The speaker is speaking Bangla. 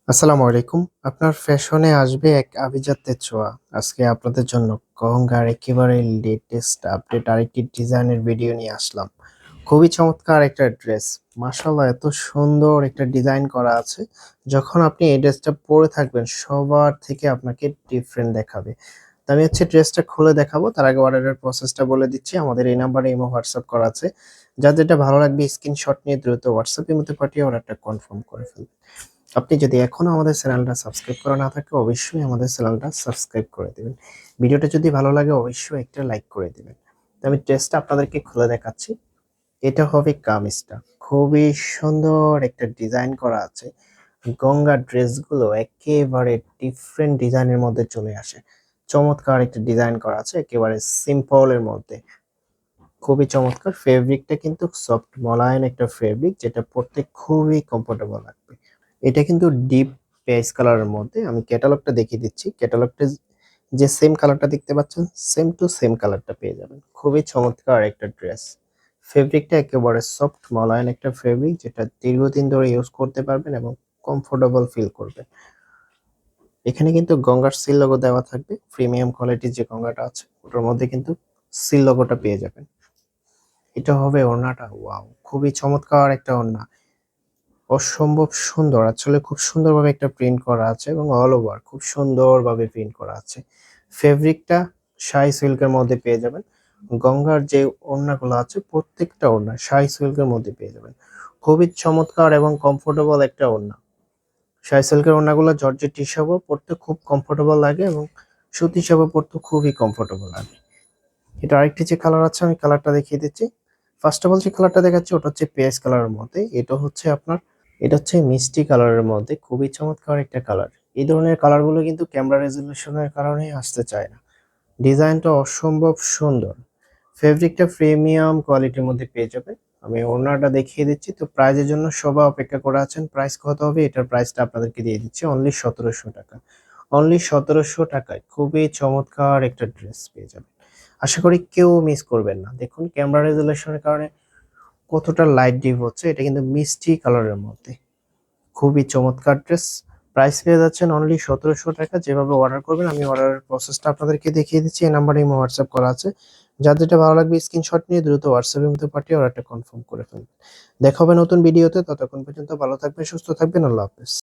আসসালামু আলাইকুম। আপনার ফ্যাশনে আসবে এক আভিজাত্যের ছোঁয়া। আজকে আপনাদের জন্য গঙ্গার একেবারে লেটেস্ট আপডেট আরেকটি ডিজাইনের ভিডিও নিয়ে আসলাম। খুবই চমৎকার একটা ড্রেস। মাশাআল্লাহ এত সুন্দর একটা ডিজাইন করা আছে। যখন আপনি এই ড্রেসটা পরে থাকবেন সবার থেকে আপনাকে ডিফারেন্ট দেখাবে। তো আমি হচ্ছে ড্রেসটা খুলে দেখাবো। তার আগে অর্ডারের প্রসেসটা বলে দিচ্ছি। আমাদের এই নাম্বারে ইমো হোয়াটসঅ্যাপ করা আছে। যার যেটা ভালো লাগবে স্ক্রিনশট নিয়ে দ্রুত হোয়াটসঅ্যাপের মধ্যে পাঠিয়ে অর্ডারটা কনফার্ম করে ফেলবেন। আপনি যদি এখনো আমাদের চ্যানেলটা সাবস্ক্রাইব করা না থাকে অবশ্যই আমাদের চ্যানেলটা সাবস্ক্রাইব করে দিবেন। ভিডিওটা যদি ভালো লাগে অবশ্যই একটা লাইক করে দিবেন। তো আমি ড্রেসটা আপনাদেরকে খুলে দেখাচ্ছি। এটা হবে কামিজটা। খুবই সুন্দর একটা ডিজাইন করা আছে। গঙ্গার ড্রেসগুলো একেবারে ডিফারেন্ট ডিজাইনের মধ্যে চলে আসে। চমৎকার একটা ডিজাইন করা আছে একেবারে সিম্পল এর মধ্যে। খুবই চমৎকার। ফেব্রিকটা কিন্তু সফট মোলায়েম একটা ফেব্রিক যেটা পড়তে খুবই কমফোর্টেবল লাগবে। এটা কিন্তু ডিপ পেঁয়াজ কালারের মধ্যে। আমি ক্যাটালগটা দেখিয়ে দিচ্ছি। ক্যাটালগটা যে সেম কালারটা দেখতে পাচ্ছেন, সেম টু সেম কালারটা পেয়ে যাবেন। খুবই চমৎকার একটা ড্রেস। ফেব্রিকটা একেবারে সফট মোলায়েম একটা ফেব্রিক যেটা দীর্ঘদিন ধরে ইউজ করতে পারবেন এবং কমফোর্টেবল ফিল করবেন। এখানে কিন্তু গঙ্গার সিল লোগো দেওয়া থাকবে। প্রিমিয়াম কোয়ালিটির যে গঙ্গাটা আছে ওটার মধ্যে কিন্তু সিল লোগোটা পেয়ে যাবেন। এটা হবে ওড়নাটা। ওয়াও! খুবই চমৎকার একটা ওড়না। অসম্ভব সুন্দর। আসলে খুব সুন্দরভাবে একটা প্রিন্ট করা আছে এবং অল ওভার খুব সুন্দরভাবে প্রিন্ট করা আছে। ফেব্রিকটা শাই সিল্কের মধ্যে পেয়ে যাবেন। গঙ্গার যে ওড়নাগুলো আছে প্রত্যেকটা ওড়না শাই সিল্কের মধ্যে পেয়ে যাবেন। খুবই চমৎকার এবং কমফোর্টেবল একটা ওড়না। শাই সিল্কের ওড়নাগুলো জর্জেট হিসাবেও পড়তে খুব কমফোর্টেবল লাগে এবং সুতি হিসাবে পড়তে খুবই কমফোর্টেবল লাগে। এটা আরেকটি যে কালার আছে আমি কালারটা দেখিয়ে দিচ্ছি। ফার্স্ট অফ অল যে কালারটা দেখাচ্ছি ওটা হচ্ছে পেঁয়াজ কালারের মধ্যে। এটা হচ্ছে মিষ্টি কালারের মধ্যে খুবই চমৎকার একটা কালার। এই ধরনের কালারগুলো কিন্তু ক্যামেরা রেজোলিউশনের কারণে আসতে চায় না। ডিজাইনটা অসম্ভব সুন্দর। ফেব্রিকটা প্রিমিয়াম কোয়ালিটির মধ্যে পেয়ে যাবেন। আমি ওড়নাটা দেখিয়ে দিচ্ছি। তো প্রাইজের জন্য সবাই অপেক্ষা করে আছেন। প্রাইস কত হবে? এটার প্রাইসটা আপনাদেরকে দিয়ে দিচ্ছি অনলি ৳১৭০০। অনলি ৳১৭০০ খুবই চমৎকার একটা ড্রেস পেয়ে যাবেন। আশা করি কেউ মিস করবেন না। দেখুন ক্যামেরা রেজোলিউশনের কারণে কতটা লাইট ডিপ হচ্ছে। এটা কিন্তু মিষ্টি কালারের মধ্যে। খুবই চমৎকার ড্রেস। প্রাইস পেয়ে যাচ্ছেন অনলি ৳১৭০০। যেভাবে অর্ডার করবেন আমি অর্ডারের প্রসেসটা আপনাদেরকে দেখিয়ে দিচ্ছি। এই নাম্বারে ইমো হোয়াটসঅ্যাপ করা আছে। যার যেটা ভালো লাগবে স্ক্রিনশট নিয়ে দ্রুত হোয়াটসঅ্যাপের মধ্যে পাঠিয়ে অর্ডারটা কনফার্ম করে ফেলবেন। দেখা হবে নতুন ভিডিওতে। ততক্ষণ পর্যন্ত ভালো থাকবেন, সুস্থ থাকবেন। আল্লাহ হাফেজ।